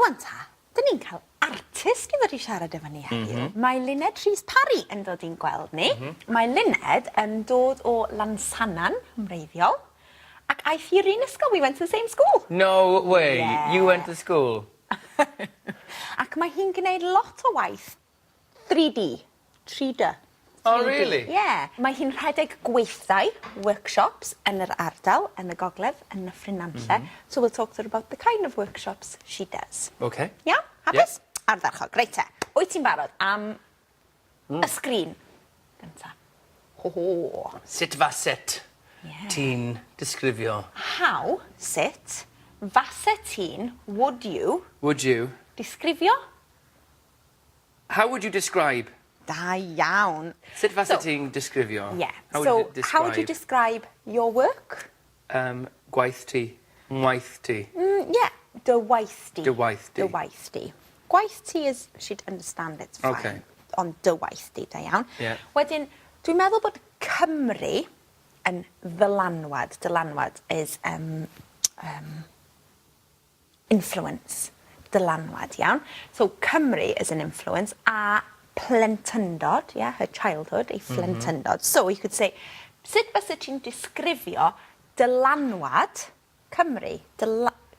Rwan ta, dyn ni'n cael artist i ddod i siarad efo ni heddiw. Mae Luned Rhys Parri yn dod i'n gweld ni. Mae Luned yn dod o Lansanan, ymreiddiol. Ac aeth i'r un ysgol. We went to the same school. No way. Yeah. You went to school. Ac mae hi'n gwneud lot o waith 3D. 3D. Oh, really? Yeah. Mae hi'n rhedeg gweithdai, workshops, yn yr ardal, yn y gogledd, yn y ffrinanlle. So we'll talk to her about the kind of workshops she does. Okay. Iawn? Hapus? Ardderchog. Reit te. Wyt ti'n barod am y sgrin? Gynta. Ho ho. Sut faset ti'n disgrifio? How, sut, faset ti'n, would you, Would you? disgrifio? How would you describe? Da iawn. Sut faset ti'n disgrifio? Yeah. How So, would you how would you describe your work? Gwaith ti. Ngwaith ti. Yeah, dy waith di. Dy waith di. Dy waith di. Gwaith ti is, she'd understand it's fine. Okay. Ond dy waith di, da iawn. Yeah. Wedyn, dwi'n meddwl bod Cymru yn ddylanwad. Dylanwad is influence. Dylanwad, iawn. So, Cymru is an influence, a plentyndod, yeah, her childhood, ei plentyndod. So, you could say, sut fysa ti'n disgrifio dylanwad Cymru?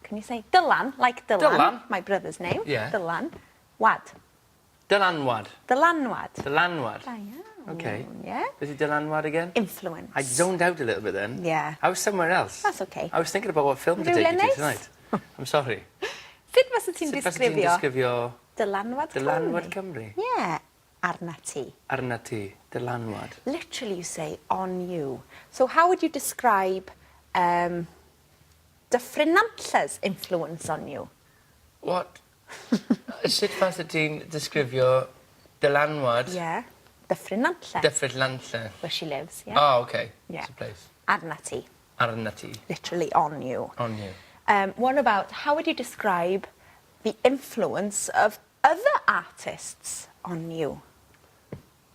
Can you say Dylan, like Dylan? Dylan. My brother's name. Yeah. Dylan. Wad. Dylanwad. Dylanwad. Dylanwad. Da iawn. Okay. Yeah. Is it Dylanwad again? Influence. I zoned out a little bit then. Yeah. I was somewhere else. That's okay. I was thinking about what film to Rhywle take you to neis. tonight. I'm sorry. Sut fysa ti'n Sut fysa ti'n disgrifio disgrifio dylanwad Cymru? Dylanwad Cymru? Yeah. Arna ti. Arna ti. Dylanwad. Literally you say on you. So how would you describe Dyffrynantlla's influence on you? What? Sut fysa ti'n disgrifio Dylanwad? Yeah. Dyffrynantlla. Dyffrynantlla. Where she lives, yeah? Oh, okay. Yeah. It's a place. Arna ti. Arna ti. Literally on you. On you. What about, how would you describe the influence of other artists on you?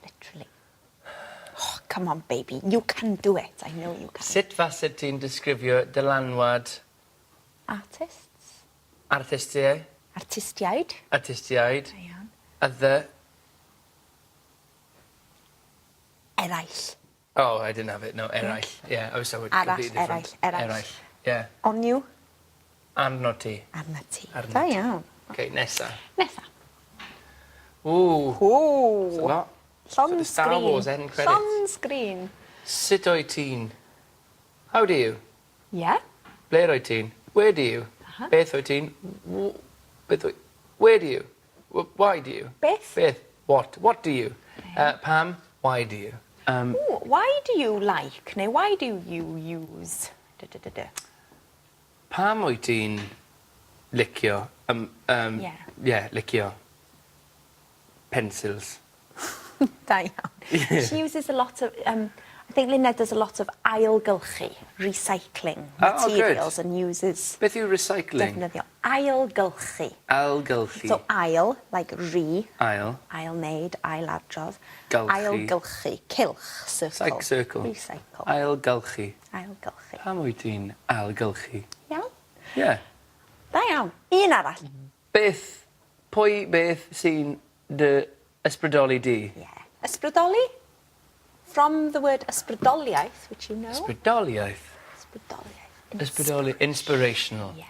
Literally. Oh, come on, baby. You can do it. I know you can. Sut fysa ti'n disgrifio dylanwad Artists? artistiau? Artistiaid? Artistiaid? Da iawn. Other? Eraill. Oh, I didn't have it. No, eraill. Yeah, I was so Arall, completely different. eraill. Yeah. On you? Arno ti. Arna ti. Arna Da ti. iawn. Okay, nesa. Nesa. Ooh. Ooh. It's a lot. Llon the Star sgrin. Wars end credits. Llon sgrin. Sut oed ti'n? How do you? Yeah. Ble oed ti'n? Where do you? Beth oed ti'n? Where do you? Why do you? Beth? Beth? What? What do you? Pam? Why do you? Ooh, why do you like, neu why do you use... Pam oed ti'n licio? Yeah, licio pencils. Da iawn. She uses a lot of... I think Luned does a lot of ailgylchu, recycling materials and uses... Beth yw recycling? Defnyddio. Ailgylchu. Ailgylchu. So ail, like re. Ail. Ail-wneud, ailadrodd. Gylchu. Ailgylchu. Cilch, circle. Like circle. Recycle. Ailgylchu. Ailgylchu. Pam oed ti'n ailgylchu? Iawn? Yeah. Da iawn. Un arall. Beth, pwy beth sy'n dy ysbrydoli di? Yeah. Ysbrydoli? From the word ysbrydoliaeth, which you know. Ysbrydoliaeth. Ysbrydoliaeth. Ysbrydoli, inspirational. Yeah.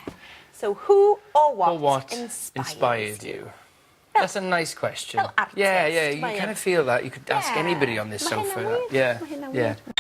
So who or what, Or what inspired you? That's a nice question. Fel artist, Yeah, you mae kind yn- of feel that. You could ask Yeah. anybody on this Mae hynna'n sofa. wir. Yeah, Mae hynna'n yeah. wir.